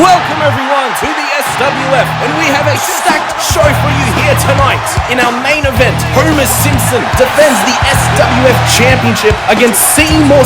Welcome everyone to the SWF, and we have a stacked show for you here tonight. In our main event, Homer Simpson defends the SWF Championship against Seymour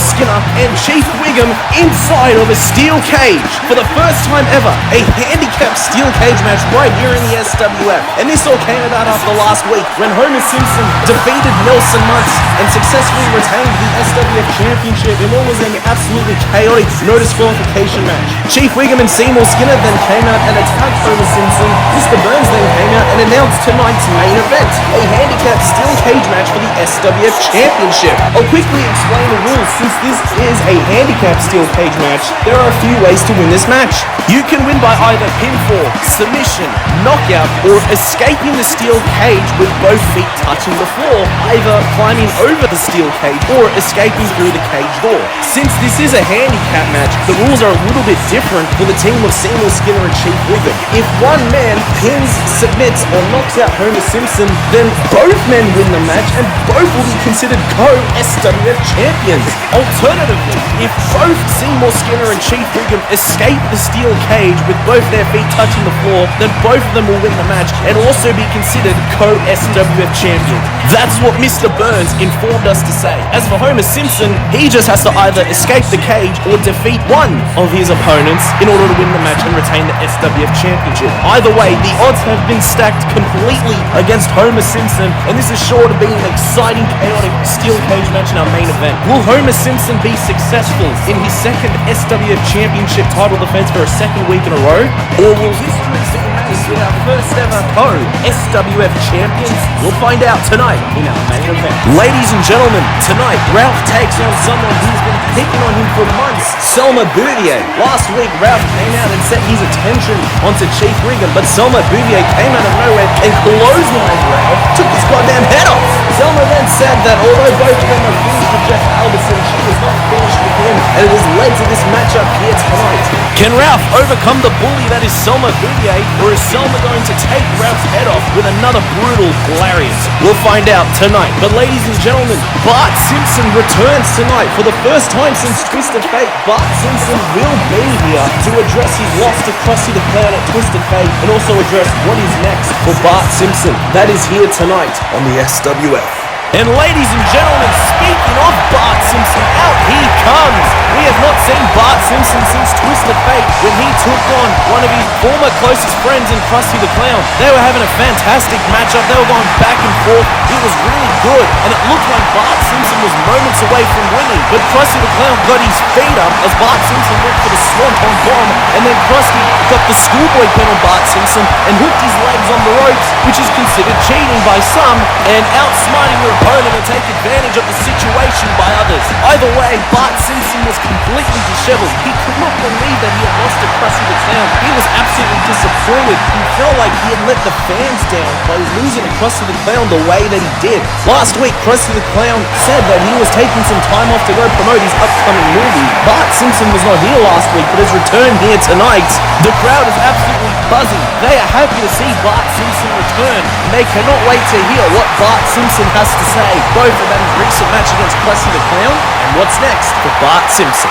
and Chief Wiggum inside of a steel cage. For the first time ever, a handicap steel cage match right here in the SWF. And this all came about after last week when Homer Simpson defeated Nelson Muntz and successfully retained the SWF Championship in what was an absolutely chaotic no disqualification match. Chief Wiggum and Seymour then came out and attacked Homer Simpson. Mr. Burns then came out and announced tonight's main event, a handicap steel cage match for the SWF Championship. I'll quickly explain the rules. Since this is a handicap steel cage match, there are a few ways to win this match. You can win by either pinfall, submission, knockout, or escaping the steel cage with both feet touching the floor, either climbing over the steel cage or escaping through the cage door. Since this is a handicap match, the rules are a little bit different for the team of Seymour and Chief Wiggum. If one man pins, submits, or knocks out Homer Simpson, then both men win the match and both will be considered co-SWF champions. Alternatively, if both Seymour and Chief Wiggum escape the steel cage with both their feet touching the floor, then both of them will win the match and also be considered co-SWF champions. That's what Mr. Burns informed us to say. As for Homer Simpson, he just has to either escape the cage or defeat one of his opponents in order to win the match and retain the SWF Championship. Either way, the odds have been stacked completely against Homer Simpson, and this is sure to be an exciting, chaotic steel cage match in our main event. Will Homer Simpson be successful in his second SWF Championship title defense for a second week in a row? Or will history be made with our first ever co-SWF champions? We'll find out tonight in our main event. Ladies and gentlemen, tonight Ralph takes on someone who's been picking on him for months, Selma Bouvier. Last week, Ralph came out and set his attention onto Chief Wiggum, but Selma Bouvier came out of nowhere and clotheslined Ralph, took his goddamn head off. Selma then said that although both of them are finished with Jeff Albertson, she was not finished with him, and it has led to this matchup here tonight. Can Ralph overcome the bully that is Selma Bouvier, or is Selma going to take Ralph's head off with another brutal lariat? We'll find out tonight. But ladies and gentlemen, Bart Simpson returns tonight. For the first time since Twisted Fate, Bart Simpson will be here to address his loss to Krusty the Clown at Twisted Fate and also address what is next for Bart Simpson. That is here tonight on the SWF. And ladies and gentlemen, speaking of Bart Simpson, out he comes. We have not seen Bart Simpson since Twisted Fate when he took on one of his former closest friends in Krusty the Clown. They were having a fantastic matchup. They were going back and forth. It was really good, and it looked like Bart Simpson was moments away from winning. But Krusty the Clown got his feet up as Bart Simpson went for the swanton bomb, and then Krusty got the schoolboy pin on Bart Simpson and hooked his legs on the ropes, which is considered cheating by some, and outsmarting your opponent and take advantage of the situation by others. Either way, Bart Simpson was completely disheveled. He could not believe that he had lost to Krusty the Clown. He was absolutely disappointed. He felt like he had let the fans down by losing to Krusty the Clown the way that he did. Last week, Krusty the Clown said that he was taking some time off to go promote his upcoming movie. Bart Simpson was not here last week, but has returned here tonight. The crowd is absolutely buzzing. They are happy to see Bart Simpson return, and they cannot wait to hear what Bart Simpson has to say, both about his recent match against Krusty the Clown and what's next for Bart Simpson.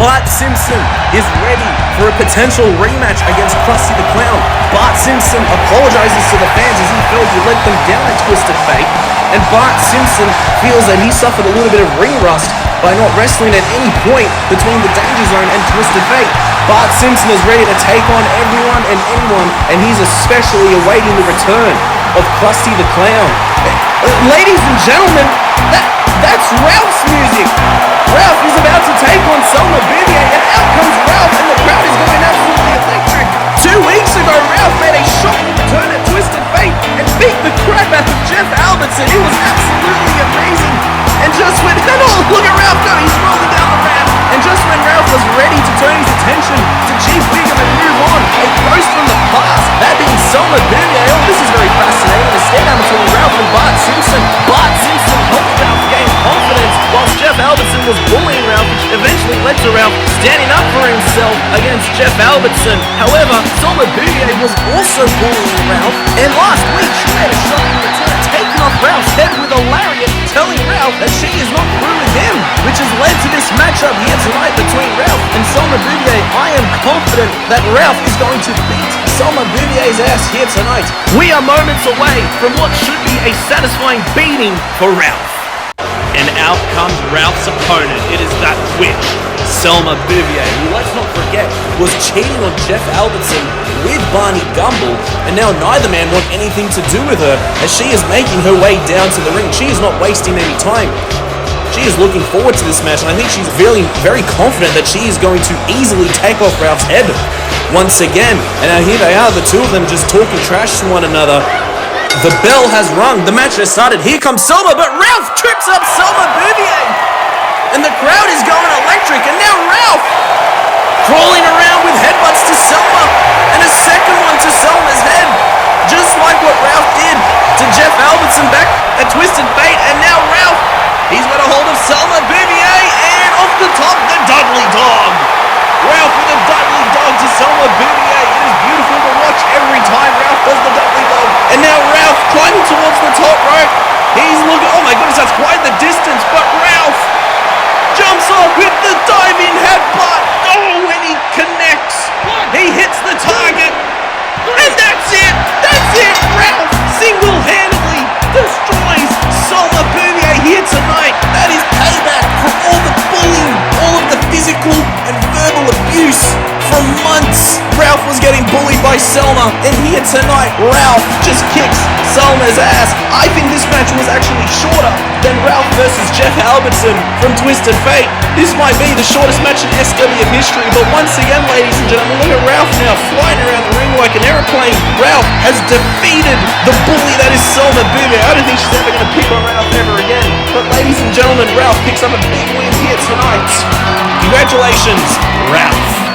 Bart Simpson is ready for a potential rematch against Krusty the Clown. Bart Simpson apologizes to the fans as he felt he let them down at Twisted Fate. And Bart Simpson feels that he suffered a little bit of ring rust by not wrestling at any point between the Danger Zone and Twisted Fate. Bart Simpson is ready to take on everyone and anyone, and he's especially awaiting the return of Krusty the Clown. Ladies and gentlemen, that's Ralph's music. Ralph is about to take on Selma Bouvier, and out comes Ralph, and the crowd is going absolutely electric. 2 weeks ago, Ralph made a shocking return at Twisted Fate and beat the crap out of Jeff Albertson. It was absolutely amazing. And just when, look at Ralph go, he's rolling down the ramp. And just when Ralph was ready to turn his attention to Chief Wiggum and move on, a ghost from the past, that being Selma Bouvier. Oh, this is very fascinating. A stare down between Ralph and Bart Simpson. Bart Simpson helped Ralph gain confidence, whilst Jeff Albertson was bullying Ralph, which eventually led to Ralph standing up for himself against Jeff Albertson. However, Selma Bouvier was also bullying Ralph, and last week she made a shocking return, taking off Ralph's head with a lariat, telling Ralph that she is not through with him, which has led to this matchup here tonight between Ralph and Selma Bouvier. I am confident that Ralph is going to beat Selma Bouvier's ass here tonight. We are moments away from what should be a satisfying beating for Ralph. And out comes Ralph's opponent. It is that witch, Selma Bouvier, who, let's not forget, was cheating on Jeff Albertson with Barney Gumble, and now neither man want anything to do with her as she is making her way down to the ring. She is not wasting any time. She is looking forward to this match, and I think she's feeling very confident that she is going to easily take off Ralph's head once again. And now here they are, the two of them just talking trash to one another. The bell has rung. The match has started. Here comes Selma, but Ralph trips up Selma Bouvier. And the crowd is going electric. And now Ralph crawling around with headbutts to Selma. And a second one to Selma's head. Just like what Ralph did to Jeff Albertson back at Twisted Fate. And now Ralph, he's got a hold of Selma Bouvier. And off the top, the Dudley Dog. Ralph with a Dudley Dog to Selma Bouvier. It is beautiful to watch every time Ralph does the Dudley Dog. And now Ralph climbing towards the top rope. He's looking, oh my goodness, that's quite the distance. But Ralph jumps off with the diving headbutt. Oh, and he connects. He hits the target. And that's it. That's it. Ralph single-handedly destroys Selma Bouvier here tonight. That is payback for all the bullying, all of the physical and verbal abuse for months. Ralph was getting bullied by Selma, and here tonight, Ralph just kicks Selma's ass. I think this match was actually shorter than Ralph versus Jeff Albertson from Twisted Fate. This might be the shortest match in SWF history, but once again, ladies and gentlemen, look at Ralph now flying around the ring like an airplane. Ralph has defeated the bully that is Selma Bouvier. I don't think she's ever going to pick on Ralph ever again. But ladies and gentlemen, Ralph picks up a big win here tonight. Congratulations, Ralph.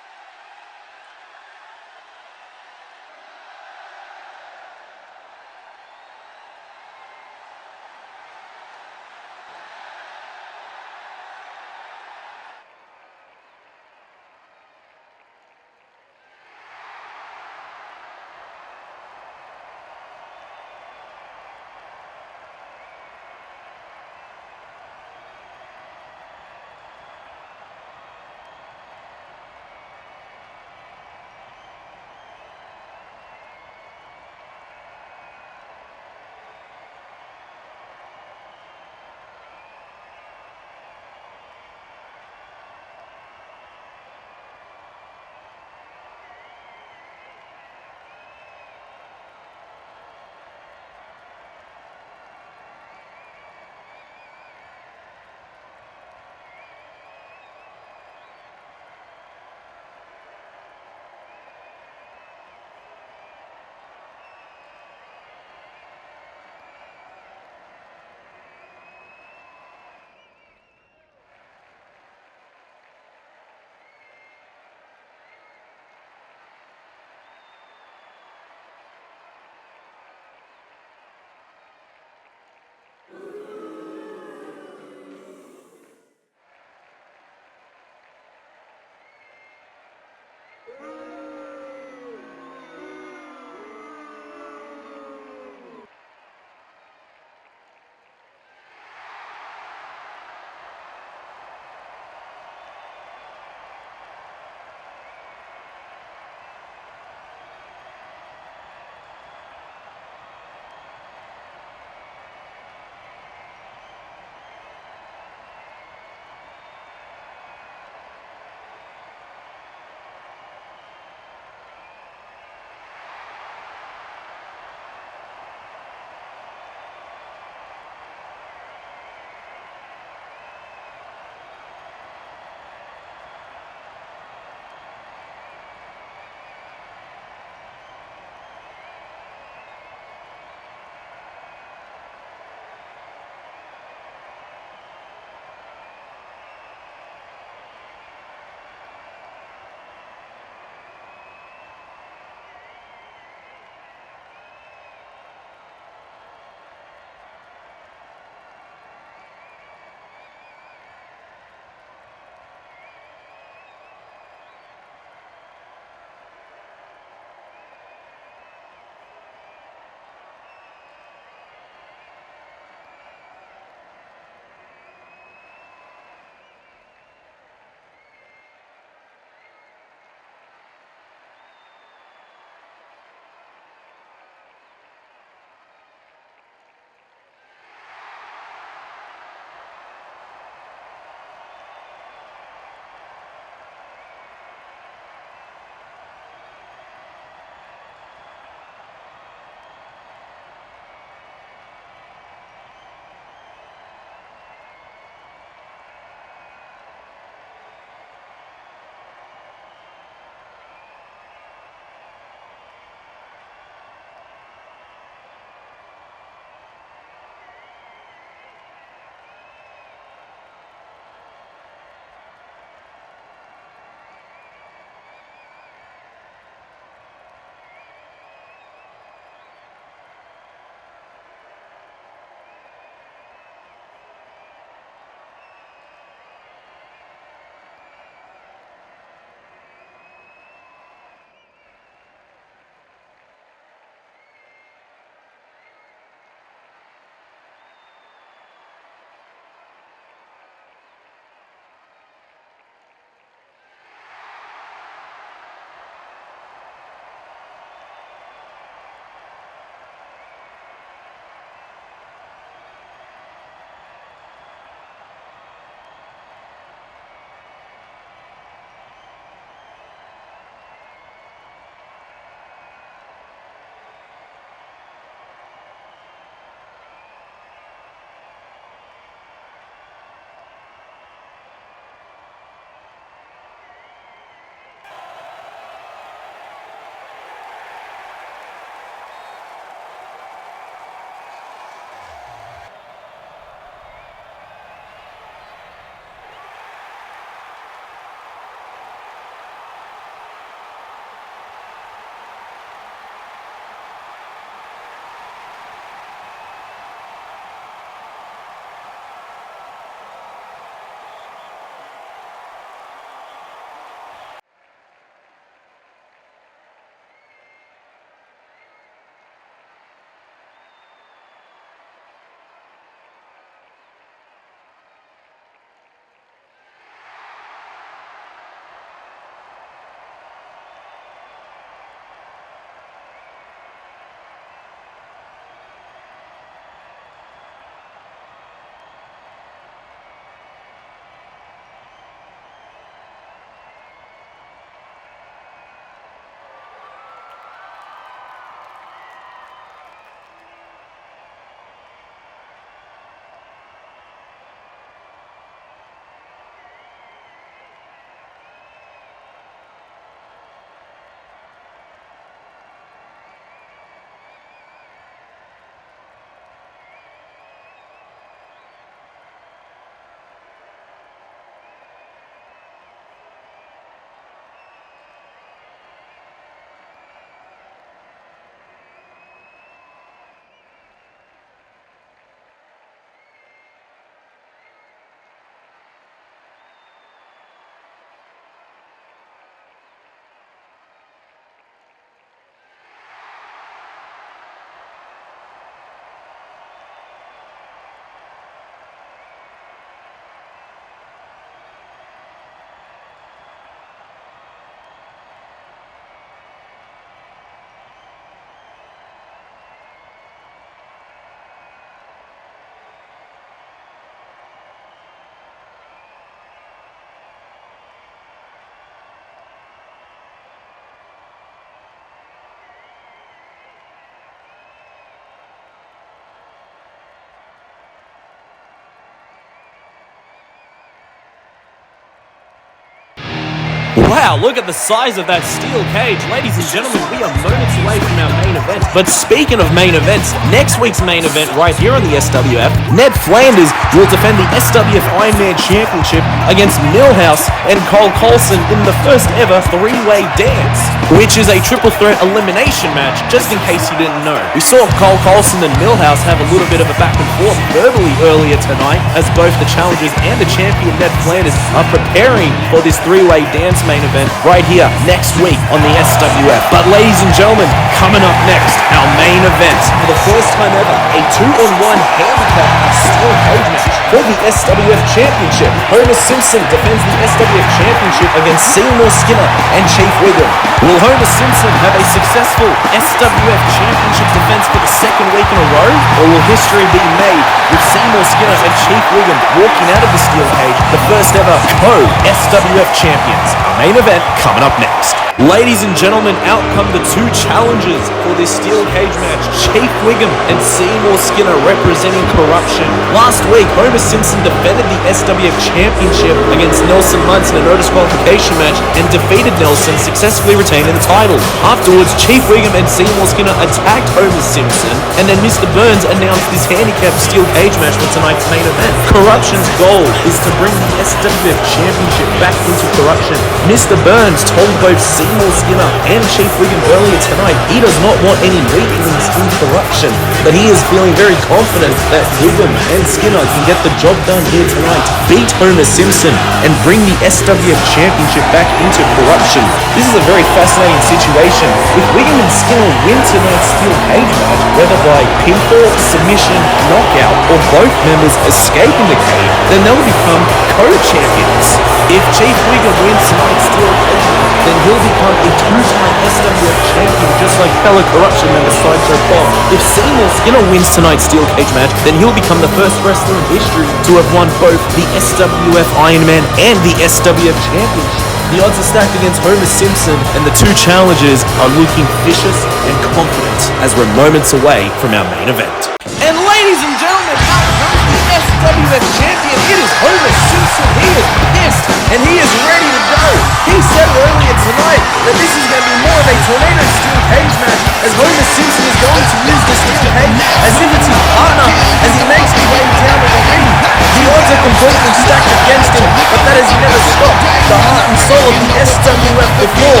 Wow, look at the size of that steel cage. Ladies and gentlemen, we are moments away from our main event. But speaking of main events, next week's main event right here on the SWF, Ned Flanders will defend the SWF Ironman Championship against Millhouse and Cole Colson in the first ever three-way dance, which is a triple threat elimination match, just in case you didn't know. We saw Cole Colson and Millhouse have a little bit of a back and forth verbally earlier tonight, as both the challengers and the champion Ned Flanders are preparing for this three-way dance main event right here next week on the SWF. But ladies and gentlemen, coming up next, our main event. For the first time ever, a 2-on-1 handicap steel cage match for the SWF Championship. Homer Simpson defends the SWF Championship against Seymour Skinner and Chief Wiggum. Will Homer Simpson have a successful SWF Championship defense for the second week in a row? Or will history be made with Seymour Skinner and Chief Wiggum walking out of the steel cage, the first ever co-SWF champions? Our main event coming up next. Ladies and gentlemen, out come the two challengers for this steel cage match, Chief Wiggum and Seymour Skinner representing corruption. Last week, Homer Simpson defended the SWF Championship against Nelson Muntz in a no disqualification match and defeated Nelson, successfully retaining the title. Afterwards, Chief Wiggum and Seymour Skinner attacked Homer Simpson, and then Mr. Burns announced this handicap steel cage match for tonight's main event. Corruption's goal is to bring the SWF Championship back into corruption. Mr. Burns told both Seymour Skinner and Chief Wiggum earlier tonight he does not want any weaklings in corruption, but he is feeling very confident that Wiggum and Skinner can get the job done here tonight, beat Homer Simpson, and bring the SWF Championship back into corruption. This is a very fascinating situation. If Wiggum and Skinner win tonight's steel cage match, whether by pinfall, submission, knockout, or both members escaping the cage, then they'll become co-champions. If Chief Wiggum wins tonight's steel cage match, then he'll become a two-time SWF champion, just like fellow corruption member Sideshow Bob. If Seymour Skinner wins tonight's steel cage match, then he'll become the first wrestler in history to have won both the SWF Ironman and the SWF Championship. The odds are stacked against Homer Simpson, and the two challengers are looking vicious and confident as we're moments away from our main event. And ladies and gentlemen, out comes the SWF champion. It is Homer Simpson. He is pissed and he is ready to go. He said earlier tonight that this is going to be more of a tornado steel cage match, as Homer Simpson is going to use the steel cage as if it's his partner as he makes his way down to the ring. The odds are completely stacked against him, but that has never stopped the heart and soul of the SWF before.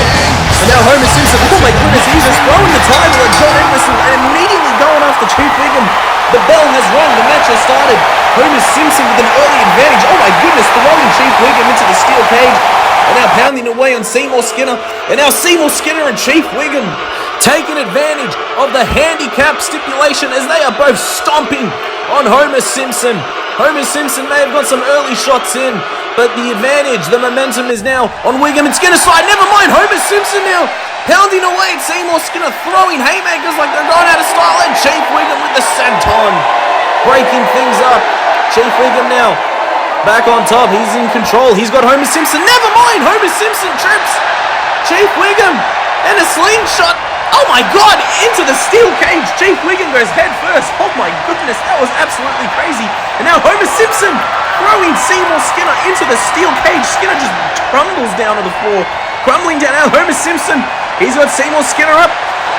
And now Homer Simpson, oh my goodness, he's just throwing the title at John Emerson and immediately going after Chief Wiggum. The bell has rung, the match has started. Homer Simpson with an early advantage. Oh my goodness, throwing Chief Wiggum into the steel cage. And now pounding away on Seymour Skinner. And now Seymour Skinner and Chief Wiggum taking advantage of the handicap stipulation as they are both stomping on Homer Simpson. Homer Simpson may have got some early shots in, but the advantage, the momentum is now on Wiggum and Skinner's side. Never mind, Homer Simpson now pounding away at Seymour Skinner, throwing haymakers like they're going out of style, and Chief Wiggum with the senton, breaking things up. Chief Wiggum now back on top. He's in control. He's got Homer Simpson. Never mind, Homer Simpson trips Chief Wiggum, and a slingshot. Oh my God, into the steel cage. Chief Wiggum goes head first. Oh my goodness, that was absolutely crazy. And now Homer Simpson throwing Seymour Skinner into the steel cage. Skinner just crumbles down to the floor. Crumbling down. Now Homer Simpson, he's got Seymour Skinner up.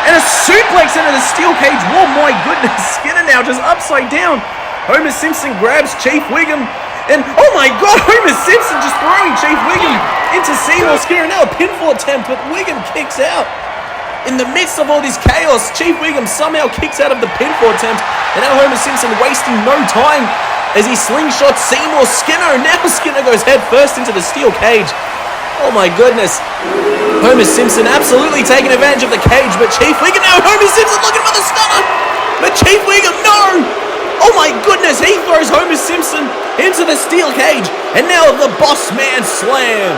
And a suplex into the steel cage. Oh my goodness, Skinner now just upside down. Homer Simpson grabs Chief Wiggum. And oh my God, Homer Simpson just throwing Chief Wiggum into Seymour Skinner. Now a pinfall attempt, but Wiggum kicks out. In the midst of all this chaos, Chief Wiggum somehow kicks out of the pinfall attempt. And now Homer Simpson wasting no time as he slingshots Seymour Skinner. And now Skinner goes head first into the steel cage. Oh my goodness. Homer Simpson absolutely taking advantage of the cage, but Chief Wiggum, now Homer Simpson looking for the stunner. But Chief Wiggum, no! Oh my goodness, he throws Homer Simpson into the steel cage. And now the boss man slam.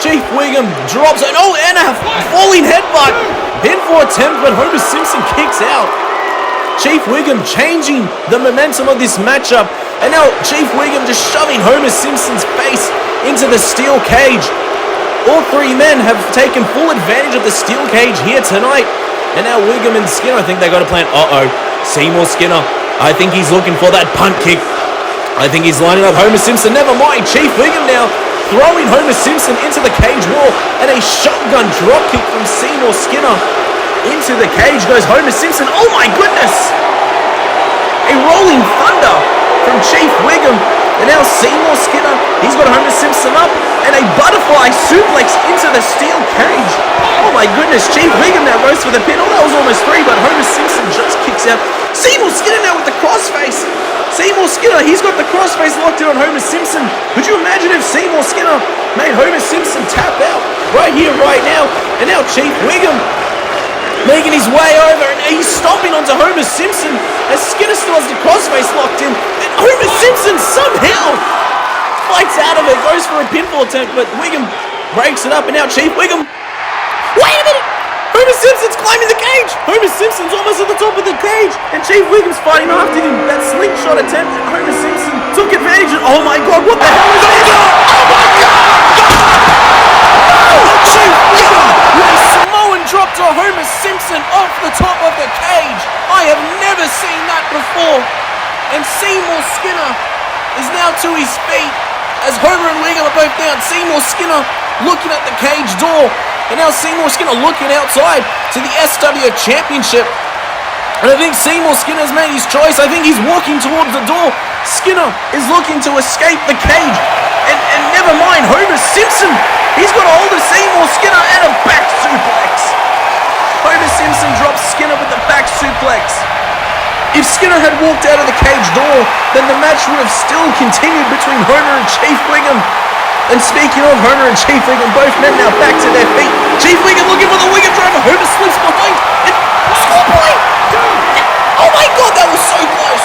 Chief Wiggum drops it. Oh, and a falling headbutt. Pinfall attempt, but Homer Simpson kicks out. Chief Wiggum changing the momentum of this matchup. And now Chief Wiggum just shoving Homer Simpson's face into the steel cage. All three men have taken full advantage of the steel cage here tonight. And now Wiggum and Skinner, I think they got a plan. Seymour Skinner, I think he's looking for that punt kick. I think he's lining up Homer Simpson. Never mind, Chief Wiggum now throwing Homer Simpson into the cage wall, and a shotgun dropkick from Seymour Skinner. Into the cage goes Homer Simpson. Oh my goodness! A rolling thunder from Chief Wiggum. And now Seymour Skinner, he's got Homer Simpson up, and a butterfly suplex into the steel cage. Oh my goodness, Chief Wiggum now goes for the pin. Oh, that was almost 3, but Homer Simpson just kicks out. Seymour Skinner now with the crossface. Seymour Skinner, he's got the crossface locked in on Homer Simpson. Could you imagine if Seymour Skinner made Homer Simpson tap out right here, right now? And now Chief Wiggum making his way over, and he's stomping onto Homer Simpson as Skinner still has the crossface locked in, and Homer Simpson somehow fights out of it, goes for a pinfall attempt, but Wiggum breaks it up, and now Chief Wiggum, wait a minute, Homer Simpson's climbing the cage, Homer Simpson's almost at the top of the cage, and Chief Wiggum's fighting after him. That slingshot attempt, and Homer Simpson took advantage, and oh my god, what the hell is this? Oh my god! Oh, Chief Wiggum with a Samoan drop to Homer Simpson off the top of the cage. I have never seen that before. And Seymour Skinner is now to his feet as Homer and Wiggum are both down. Seymour Skinner looking at the cage door, and now Seymour Skinner looking outside to the SWF Championship. And I think Seymour Skinner's made his choice. I think he's walking towards the door. Skinner is looking to escape the cage. And never mind, Homer Simpson, he's got a hold of Seymour Skinner and a back suplex. Homer Simpson drops Skinner with the back suplex. If Skinner had walked out of the cage door, then the match would have still continued between Homer and Chief Wiggum. And speaking of Homer and Chief Wiggum, both men now back to their feet. Chief Wiggum looking for the Wiggum driver. Homer slips behind and schoolboy. Oh my god, that was so close.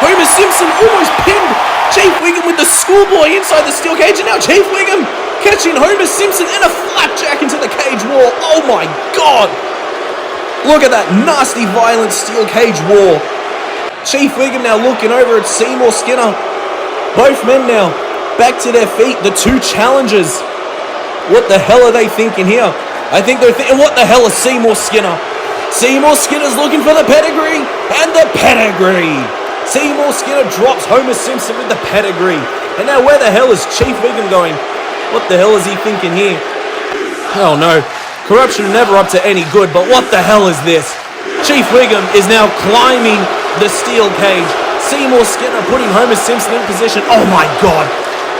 Homer Simpson almost pinned Chief Wiggum with the schoolboy inside the steel cage, and now Chief Wiggum catching Homer Simpson in a flapjack into the cage wall. Oh my god. Look at that nasty, violent steel cage war. Chief Wiggum now looking over at Seymour Skinner. Both men now back to their feet. The two challengers. What the hell are they thinking here? I think they're thinking, what the hell is Seymour Skinner? Seymour Skinner's looking for the pedigree, and the pedigree. Seymour Skinner drops Homer Simpson with the pedigree. And now where the hell is Chief Wiggum going? What the hell is he thinking here? Oh no. Corruption never up to any good, but what the hell is this? Chief Wiggum is now climbing the steel cage. Seymour Skinner putting Homer Simpson in position. Oh my god.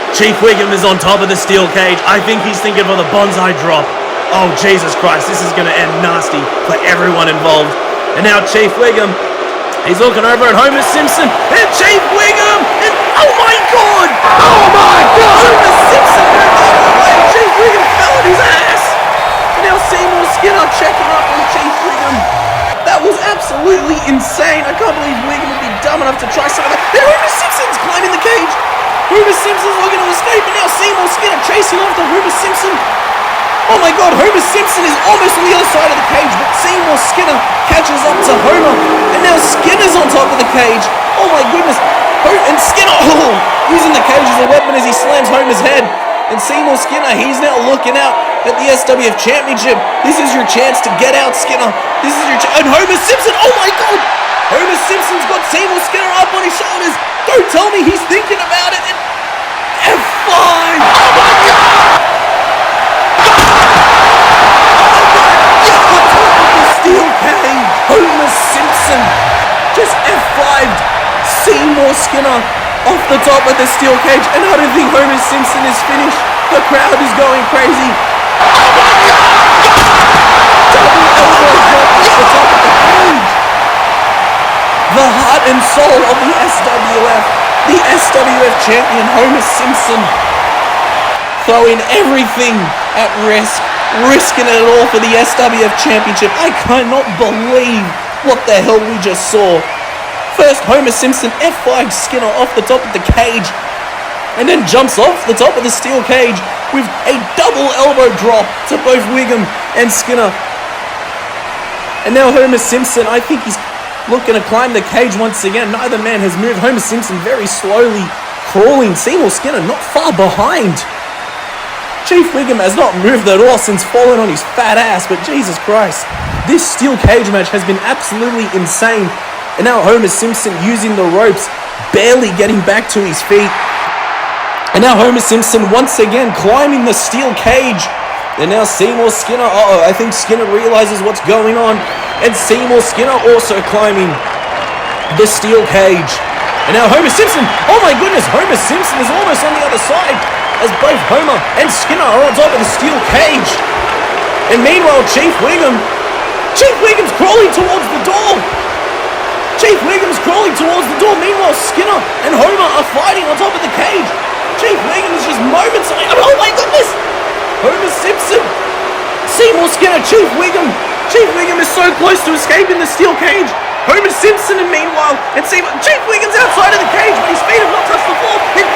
Chief Wiggum is on top of the steel cage. I think he's thinking for the bonsai drop. Oh Jesus Christ, this is going to end nasty for everyone involved. And now Chief Wiggum, he's looking over at Homer Simpson, and Chief Wiggum, and oh my god! Oh my god! Homer Simpson moved out of the way. Chief Wiggum fell on his ass. Now Seymour Skinner checking up on Chief Wiggum. That was absolutely insane. I can't believe Wiggum would be dumb enough to try something like that. And Homer Simpson's climbing the cage. Homer Simpson's looking to escape, and now Seymour Skinner chasing after Homer Simpson. Oh my god, Homer Simpson is almost on the other side of the cage, but Seymour Skinner catches up to Homer. And now Skinner's on top of the cage. Oh my goodness. And Skinner, using the cage as a weapon as he slams Homer's head. And Seymour Skinner, he's now looking out at the SWF Championship. This is your chance to get out, Skinner. This is your chance. And Homer Simpson, oh my god! Homer Simpson's got Seymour Skinner up on his shoulders. Don't tell me he's thinking about it. And F5! Oh my god! Steel cage. Homer Simpson just F5'd Seymour Skinner off the top of the steel cage, and I don't think Homer Simpson is finished. The crowd is going crazy. Oh my god! Double elbow drop off the top of the cage. The heart and soul of the SWF, the SWF champion Homer Simpson, throwing everything at risk, risking it all for the SWF Championship. I cannot believe what the hell we just saw. First, Homer Simpson F5 Skinner off the top of the cage, and then jumps off the top of the steel cage with a double elbow drop to both Wiggum and Skinner. And now Homer Simpson, I think he's looking to climb the cage once again. Neither man has moved. Homer Simpson very slowly crawling. Seymour Skinner not far behind. Chief Wiggum has not moved at all since falling on his fat ass, but Jesus Christ, this steel cage match has been absolutely insane. And now Homer Simpson using the ropes, barely getting back to his feet. And now Homer Simpson once again climbing the steel cage. And now Seymour Skinner, I think Skinner realizes what's going on. And Seymour Skinner also climbing the steel cage. And now Homer Simpson, oh my goodness, Homer Simpson is almost on the other side as both Homer and Skinner are on top of the steel cage. And meanwhile, Chief Wiggum's crawling towards the door. Chief Wiggum's crawling towards the door. Meanwhile, Skinner and Homer are fighting on top of the cage. Chief Wiggum is just moments away. Oh my goodness! Homer Simpson, Seymour Skinner, Chief Wiggum. Chief Wiggum is so close to escaping the steel cage. Homer Simpson, and meanwhile, and Seymour, Chief Wiggum's outside of the cage, but his feet have not touched the floor. And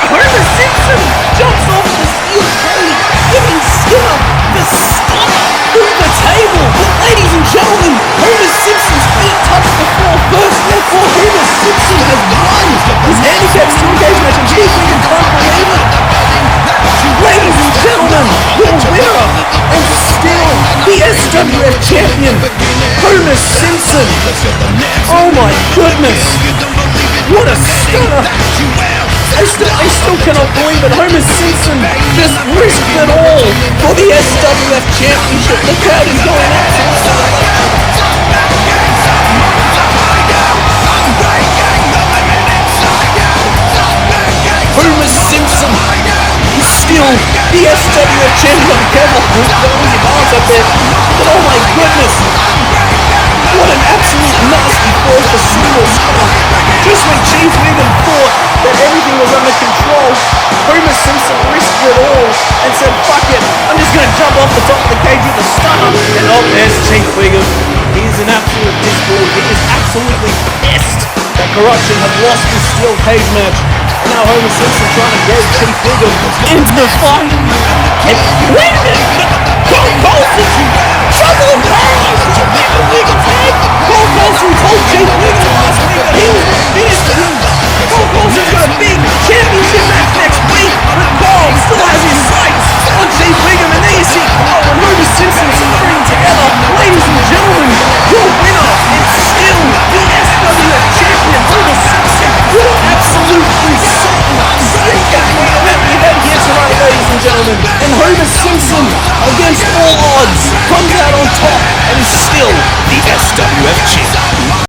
Homer Simpson jumps off the steel cage, giving Skinner the stunner through the table. But ladies and gentlemen, Homer Simpson's feet touch the floor first, therefore Homer Simpson has won his handicap steel cage match, and Chief Wiggum can't believe it. Ladies and gentlemen, your winner and still the SWF champion, Homer Simpson. Oh my goodness, what a stunner. I still cannot believe it. Homer Simpson just risked it all for the SWF Championship. The crowd is going absolutely. Homer Simpson is still the SWF champion. Careful, don't lose your balance up there. But oh my goodness, what an absolute nasty fall for Seymour Skinner. Just when Chief Wiggum thought that everything was under control, Homer Simpson risked it all and said, fuck it, I'm just going to jump off the top of the cage with a stunner. And oh, there's Chief Wiggum. He is an absolute discord. He is absolutely pissed that Corruption have lost this steel cage match. And now Homer Simpson trying to get Chief Wiggum into the fight. And wait a minute! Cole Colson! Trouble in paradise! Did you get the Wiggum's head? Cole Colson told Chief Wiggum last week that he was